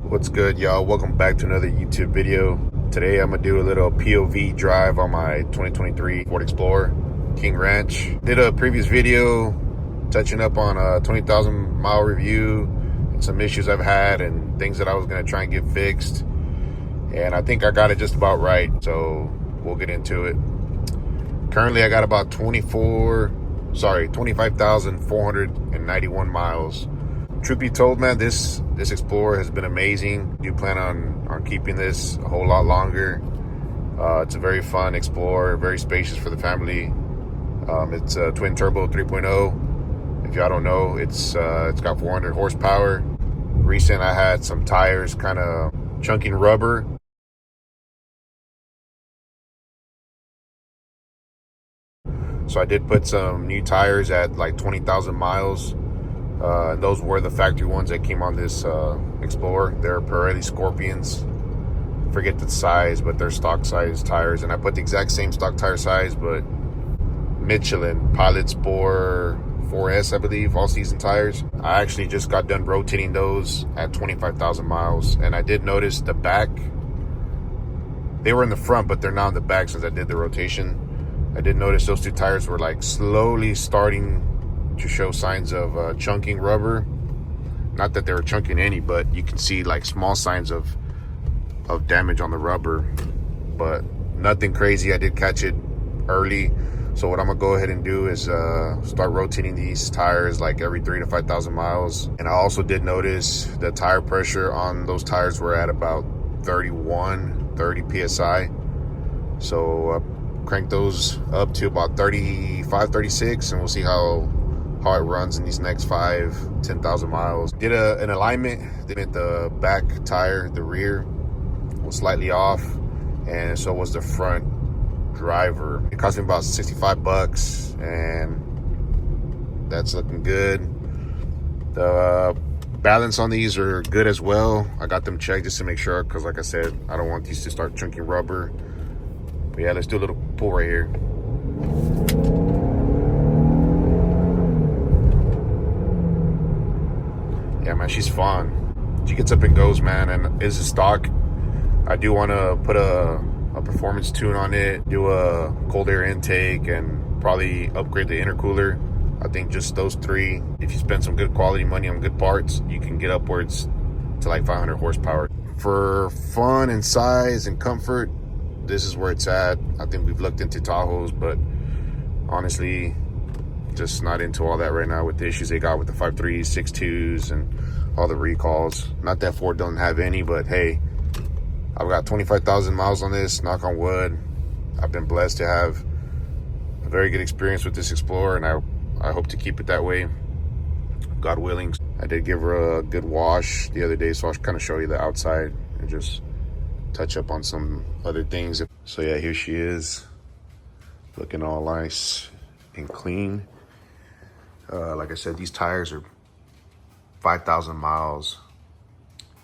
What's good, y'all? Welcome back to another YouTube video. Today I'm gonna do a little POV drive on my 2023 Ford Explorer King Ranch. Did a previous video touching up on a 20,000 mile review and some issues I've had and things that I was gonna try and get fixed. And I think I got it just about right, so we'll get into it. Currently I got about 25,491 miles. Truth be told, man, this Explorer has been amazing. Do plan on keeping this a whole lot longer. It's a very fun Explorer, very spacious for the family. It's a twin turbo 3.0. If y'all don't know, it's got 400 horsepower. Recent, I had some tires kind of chunking rubber. So I did put some new tires at like 20,000 miles. And those were the factory ones that came on this Explorer. They're Pirelli Scorpions. Forget the size, but they're stock size tires. And I put the exact same stock tire size, but Michelin Pilot Sport 4S, I believe, all season tires. I actually just got done rotating those at 25,000 miles. And I did notice the back, they were in the front, but they're now in the back since I did the rotation. I did notice those two tires were like slowly starting to show signs of chunking rubber. Not that they were chunking any, but you can see like small signs of damage on the rubber, but nothing crazy. I did catch it early, so what I'm gonna go ahead and do is start rotating these tires like every 3,000 to 5,000 miles. And I also did notice the tire pressure on those tires were at about 30 psi, so crank those up to about 35, 36, and we'll see how it runs in these next 10,000 miles. Did an alignment. The back tire, the rear, was slightly off, and so was the front driver. It cost me about 65 bucks, and that's looking good. The balance on these are good as well. I got them checked just to make sure, because like I said, I don't want these to start chunking rubber. But yeah, let's do a little pull right here. Yeah, man, she's fun. She gets up and goes, man, and is a stock. I do want to put a performance tune on it, do a cold air intake, and probably upgrade the intercooler. I think just those three, if you spend some good quality money on good parts, you can get upwards to like 500 horsepower. For fun and size and comfort, this is where it's at. I think we've looked into Tahoes, but honestly, just not into all that right now with the issues they got with the 5.3s, 6.2s, and all the recalls. Not that Ford doesn't have any, but hey, I've got 25,000 miles on this, knock on wood. I've been blessed to have a very good experience with this Explorer, and I hope to keep it that way, God willing. I did give her a good wash the other day, so I'll kind of show you the outside and just touch up on some other things. So yeah, here she is, looking all nice and clean. Like I said, these tires are 5,000 miles,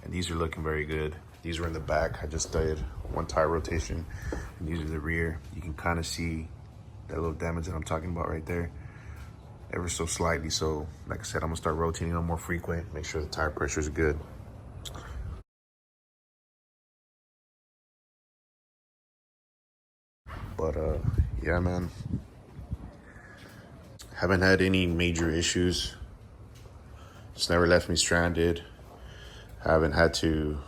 and these are looking very good. These are in the back. I just did one tire rotation, and these are the rear. You can kind of see that little damage that I'm talking about right there, ever so slightly. So like I said, I'm gonna start rotating them more frequent, make sure the tire pressure is good. But yeah, man, haven't had any major issues. It's never left me stranded. Haven't had to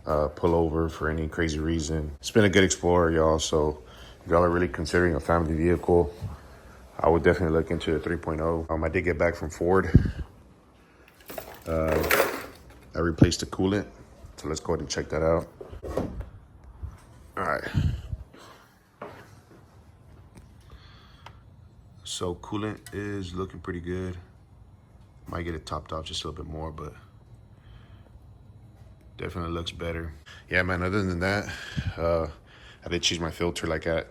pull over for any crazy reason. It's been a good Explorer, y'all. So if y'all are really considering a family vehicle, I would definitely look into a 3.0. I did get back from Ford. I replaced the coolant, so let's go ahead and check that out. All right. So coolant is looking pretty good. Might get it topped off just a little bit more, but definitely looks better. Yeah, man, other than that, I did change my filter like at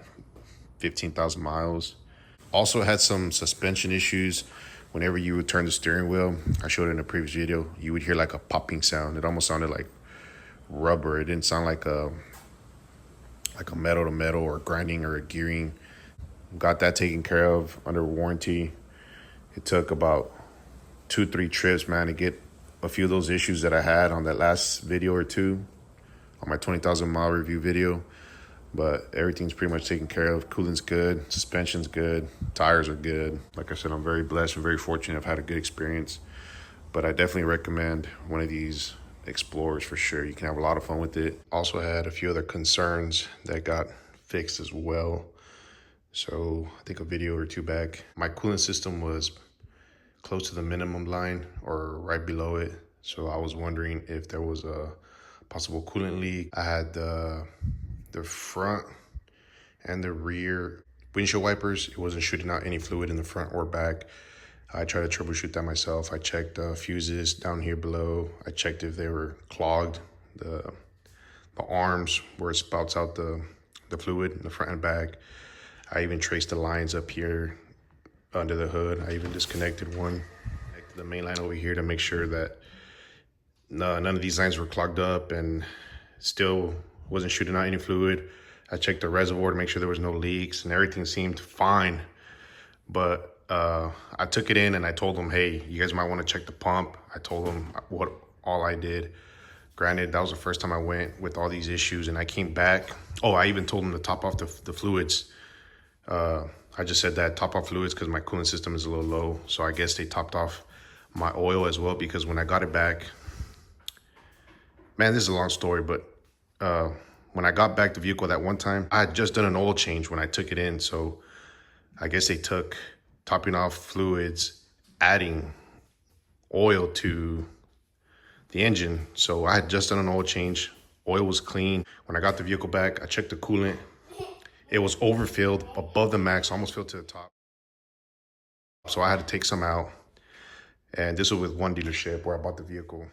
15,000 miles. Also had some suspension issues. Whenever you would turn the steering wheel, I showed it in a previous video, you would hear like a popping sound. It almost sounded like rubber. It didn't sound like a metal to metal or grinding or a gearing. Got that taken care of under warranty. It took about 2-3 trips, man, to get a few of those issues that I had on that last video or two on my 20,000 mile review video, but everything's pretty much taken care of. Coolant's good, suspension's good, tires are good. Like I said, I'm very blessed and very fortunate. I've had a good experience, but I definitely recommend one of these Explorers for sure. You can have a lot of fun with it. Also had a few other concerns that got fixed as well. So I think a video or two back, my coolant system was close to the minimum line or right below it. So I was wondering if there was a possible coolant leak. I had the front and the rear windshield wipers. It wasn't shooting out any fluid in the front or back. I tried to troubleshoot that myself. I checked fuses down here below. I checked if they were clogged, the arms where it spouts out the fluid in the front and back. I even traced the lines up here under the hood. I even disconnected one, connected the main line over here to make sure that none of these lines were clogged up and still wasn't shooting out any fluid. I checked the reservoir to make sure there was no leaks and everything seemed fine. But I took it in and I told them, hey, you guys might want to check the pump. I told them what all I did. Granted, that was the first time I went with all these issues and I came back. Oh, I even told them to top off the fluids. I just said that, top off fluids, because my coolant system is a little low. So I guess they topped off my oil as well, because when I got it back, man, this is a long story, but when I got back the vehicle that one time, I had just done an oil change when I took it in. So I guess they took topping off fluids, adding oil to the engine. So I had just done an oil change. Oil was clean. When I got the vehicle back, I checked the coolant. It was overfilled above the max, almost filled to the top. So I had to take some out. And this was with one dealership where I bought the vehicle.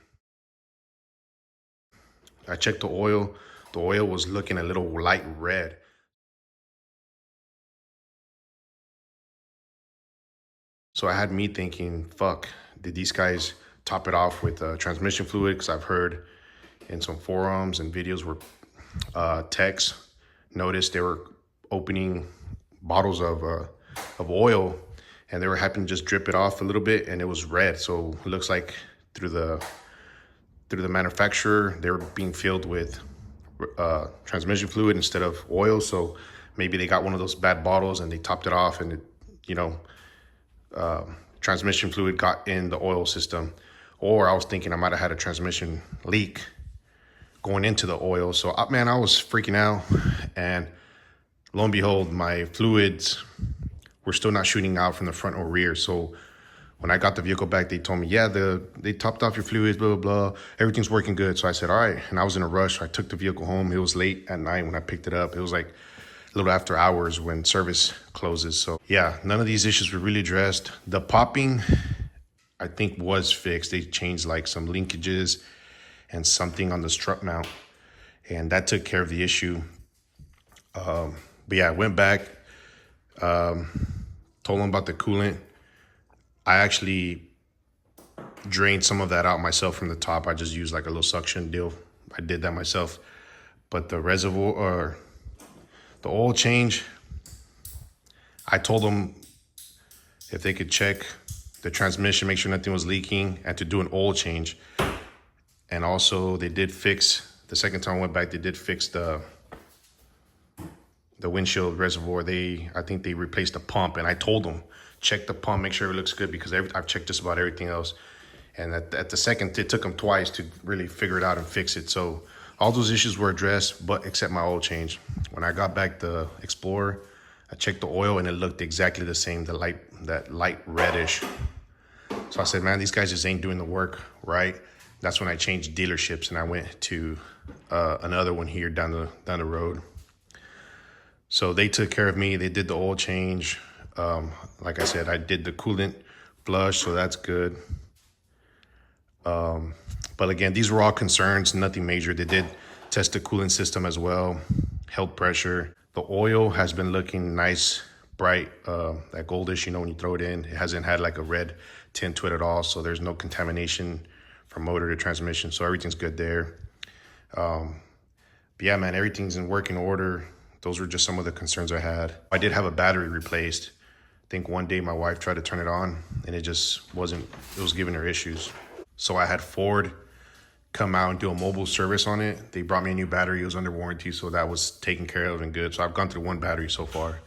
I checked the oil. The oil was looking a little light red. So I had me thinking, fuck, did these guys top it off with transmission fluid? Because I've heard in some forums and videos where techs noticed they were opening bottles of oil and they were having to just drip it off a little bit and it was red. So it looks like through the manufacturer, they were being filled with transmission fluid instead of oil. So maybe they got one of those bad bottles and they topped it off and it, you know, transmission fluid got in the oil system. Or I was thinking I might have had a transmission leak going into the oil. So man, I was freaking out, and lo and behold, my fluids were still not shooting out from the front or rear. So when I got the vehicle back, they told me, yeah, they topped off your fluids, blah, blah, blah. Everything's working good. So I said, all right. And I was in a rush. So I took the vehicle home. It was late at night when I picked it up. It was like a little after hours when service closes. So yeah, none of these issues were really addressed. The popping, I think, was fixed. They changed like some linkages and something on the strut mount, and that took care of the issue. But yeah, I went back, told them about the coolant. I actually drained some of that out myself from the top. I just used like a little suction deal. I did that myself. But the reservoir, or the oil change, I told them if they could check the transmission, make sure nothing was leaking, and to do an oil change. And also they did fix, the second time I went back, they did fix the windshield reservoir. I think they replaced the pump, and I told them, check the pump, make sure it looks good, because I've checked just about everything else. And at the second, it took them twice to really figure it out and fix it. So all those issues were addressed, but except my oil change. When I got back the Explorer, I checked the oil and it looked exactly the same, that light reddish. So I said, man, these guys just ain't doing the work right. That's when I changed dealerships and I went to another one here down the road. So they took care of me. They did the oil change. Like I said, I did the coolant flush, so that's good. But again, these were all concerns, nothing major. They did test the coolant system as well, held pressure. The oil has been looking nice, bright, that goldish, you know, when you throw it in. It hasn't had like a red tint to it at all, so there's no contamination from motor to transmission, so everything's good there. But yeah, man, everything's in working order. Those were just some of the concerns I had. I did have a battery replaced. I think one day my wife tried to turn it on and it just wasn't, it was giving her issues. So I had Ford come out and do a mobile service on it. They brought me a new battery. It was under warranty, so that was taken care of and good. So I've gone through one battery so far.